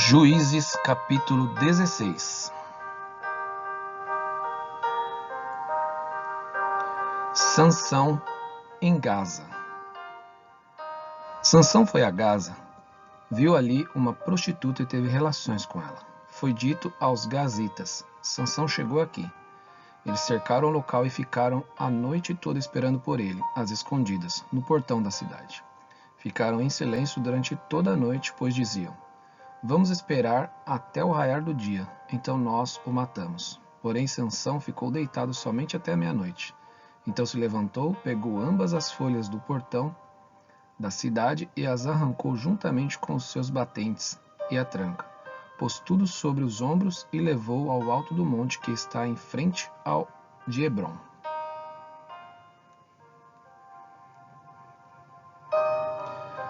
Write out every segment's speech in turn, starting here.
Juízes capítulo 16. Sansão em Gaza. Sansão foi a Gaza, viu ali uma prostituta e teve relações com ela. Foi dito aos gazitas: Sansão chegou aqui. Eles cercaram o local e ficaram a noite toda esperando por ele, às escondidas, no portão da cidade. Ficaram em silêncio durante toda a noite, pois diziam: Vamos esperar até o raiar do dia, então nós o matamos. Porém Sansão ficou deitado somente até a meia-noite. Então se levantou, pegou ambas as folhas do portão da cidade e as arrancou juntamente com os seus batentes e a tranca. Pôs tudo sobre os ombros e levou ao alto do monte que está em frente ao de Hebrom.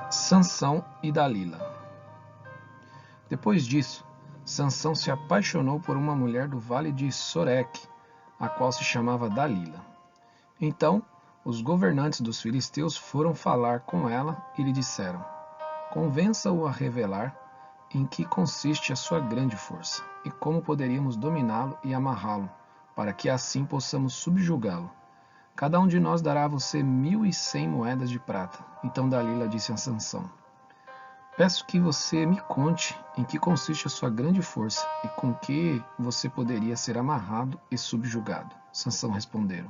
Sansão e Dalila. Depois disso, Sansão se apaixonou por uma mulher do vale de Soreque, a qual se chamava Dalila. Então, os governantes dos filisteus foram falar com ela e lhe disseram: Convença-o a revelar em que consiste a sua grande força, e como poderíamos dominá-lo e amarrá-lo, para que assim possamos subjugá-lo. Cada um de nós dará a você 1.100 moedas de prata. Então Dalila disse a Sansão: Peço que você me conte em que consiste a sua grande força e com que você poderia ser amarrado e subjugado. Sansão respondeu: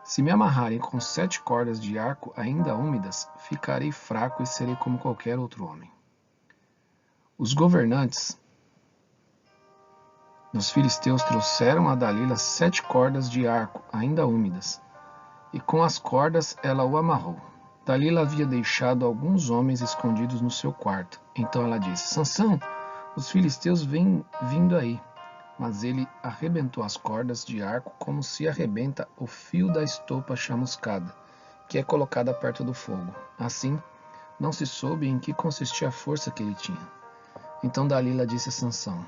Se me amarrarem com 7 cordas de arco ainda úmidas, ficarei fraco e serei como qualquer outro homem. Os governantes dos filisteus trouxeram a Dalila 7 cordas de arco ainda úmidas, e com as cordas ela o amarrou. Dalila havia deixado alguns homens escondidos no seu quarto. Então ela disse: Sansão, os filisteus vêm vindo aí. Mas ele arrebentou as cordas de arco como se arrebenta o fio da estopa chamuscada, que é colocada perto do fogo. Assim, não se soube em que consistia a força que ele tinha. Então Dalila disse a Sansão: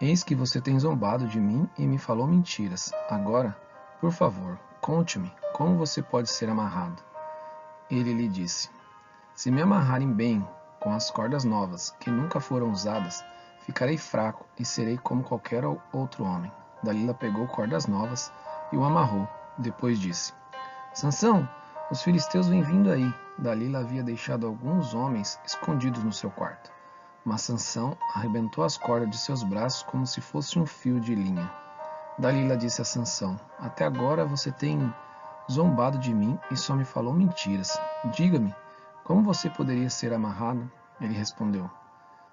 Eis que você tem zombado de mim e me falou mentiras. Agora, por favor, conte-me como você pode ser amarrado. Ele lhe disse: Se me amarrarem bem com as cordas novas, que nunca foram usadas, ficarei fraco e serei como qualquer outro homem. Dalila pegou cordas novas e o amarrou. Depois disse: Sansão, os filisteus vêm vindo aí. Dalila havia deixado alguns homens escondidos no seu quarto. Mas Sansão arrebentou as cordas de seus braços como se fosse um fio de linha. Dalila disse a Sansão: Até agora você tem zombado de mim e só me falou mentiras. Diga-me, como você poderia ser amarrado? Ele respondeu: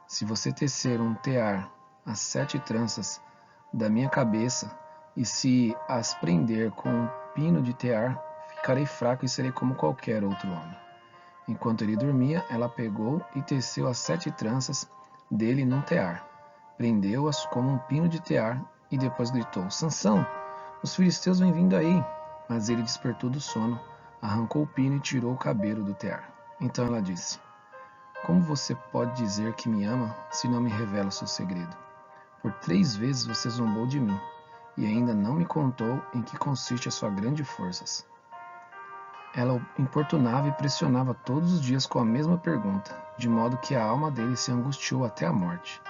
Se você tecer um tear as 7 tranças da minha cabeça e se as prender com um pino de tear, ficarei fraco e serei como qualquer outro homem. Enquanto ele dormia, ela pegou e teceu as 7 tranças dele num tear. Prendeu-as como um pino de tear e depois gritou: Sansão, os filisteus vêm vindo aí. Mas ele despertou do sono, arrancou o pino e tirou o cabelo do tear. Então ela disse: Como você pode dizer que me ama se não me revela o seu segredo? Por 3 vezes você zombou de mim e ainda não me contou em que consiste a sua grande força. Ela o importunava e pressionava todos os dias com a mesma pergunta, de modo que a alma dele se angustiou até a morte.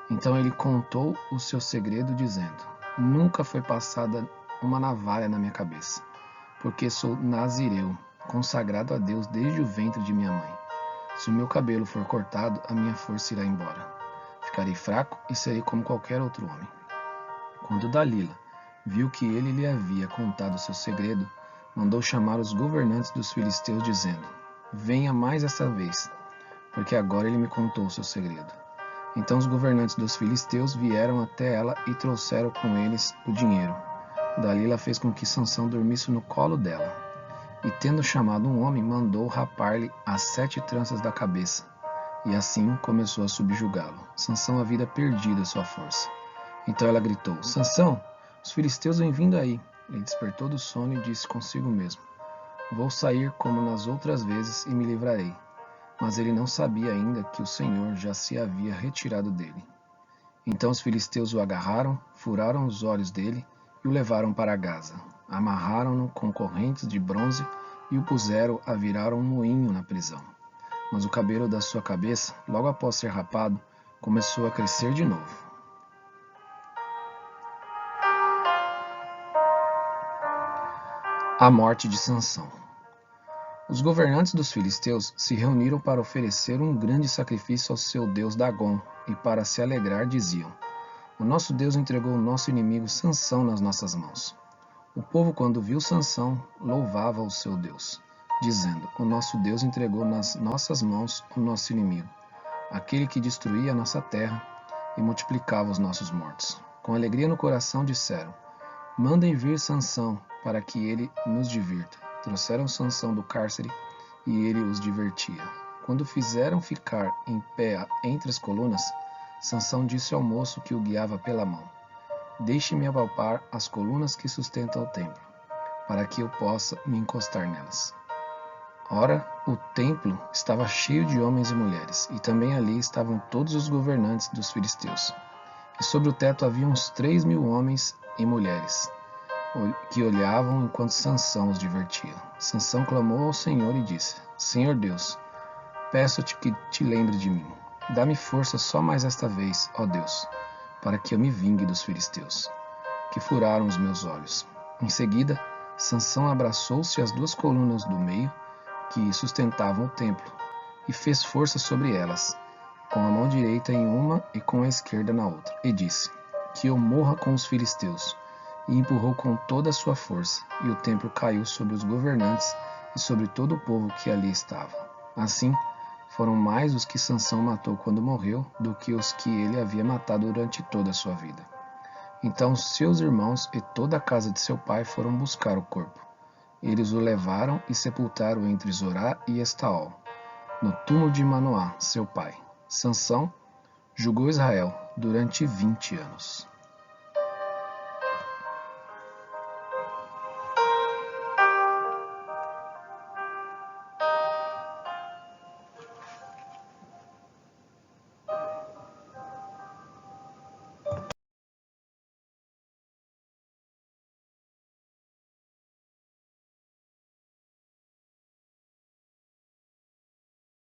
Então ele contou o seu segredo, dizendo: Nunca foi passada uma navalha na minha cabeça, porque sou nazireu, consagrado a Deus desde o ventre de minha mãe. Se o meu cabelo for cortado, a minha força irá embora. Ficarei fraco e serei como qualquer outro homem. Quando Dalila viu que ele lhe havia contado o seu segredo, mandou chamar os governantes dos filisteus, dizendo: Venha mais essa vez, porque agora ele me contou o seu segredo. Então os governantes dos filisteus vieram até ela e trouxeram com eles o dinheiro. Dalila fez com que Sansão dormisse no colo dela, e tendo chamado um homem, mandou rapar-lhe as 7 tranças da cabeça, e assim começou a subjugá-lo. Sansão havia perdido a sua força. Então ela gritou: Sansão, os filisteus vêm vindo aí. Ele despertou do sono e disse consigo mesmo: Vou sair como nas outras vezes e me livrarei. Mas ele não sabia ainda que o Senhor já se havia retirado dele. Então os filisteus o agarraram, furaram os olhos dele e o levaram para Gaza. Amarraram-no com correntes de bronze e o puseram a virar um moinho na prisão. mas o cabelo da sua cabeça, logo após ser rapado, começou a crescer de novo. A morte de Sansão. Os governantes dos filisteus se reuniram para oferecer um grande sacrifício ao seu deus Dagom, e para se alegrar diziam: O nosso Deus entregou o nosso inimigo Sansão nas nossas mãos. O povo, quando viu Sansão, louvava o seu Deus, dizendo: O nosso Deus entregou nas nossas mãos o nosso inimigo, aquele que destruía a nossa terra e multiplicava os nossos mortos. Com alegria no coração disseram: Mandem vir Sansão, para que ele nos divirta. Trouxeram Sansão do cárcere, e ele os divertia. Quando fizeram ficar em pé entre as colunas, Sansão disse ao moço que o guiava pela mão: Deixe-me apalpar as colunas que sustentam o templo, para que eu possa me encostar nelas. Ora, o templo estava cheio de homens e mulheres, e também ali estavam todos os governantes dos filisteus. E sobre o teto havia uns 3.000 homens e mulheres, que olhavam enquanto Sansão os divertia. Sansão clamou ao Senhor e disse: Senhor Deus, peço-te que te lembre de mim. Dá-me força só mais esta vez, ó Deus, para que eu me vingue dos filisteus, que furaram os meus olhos. Em seguida, Sansão abraçou-se às 2 colunas do meio que sustentavam o templo e fez força sobre elas, com a mão direita em uma e com a esquerda na outra, e disse: Que eu morra com os filisteus. E empurrou com toda a sua força, e o templo caiu sobre os governantes e sobre todo o povo que ali estava. Assim, foram mais os que Sansão matou quando morreu do que os que ele havia matado durante toda a sua vida. Então seus irmãos e toda a casa de seu pai foram buscar o corpo. Eles o levaram e sepultaram entre Zorá e Estaol, no túmulo de Manoá, seu pai. Sansão julgou Israel durante 20 anos.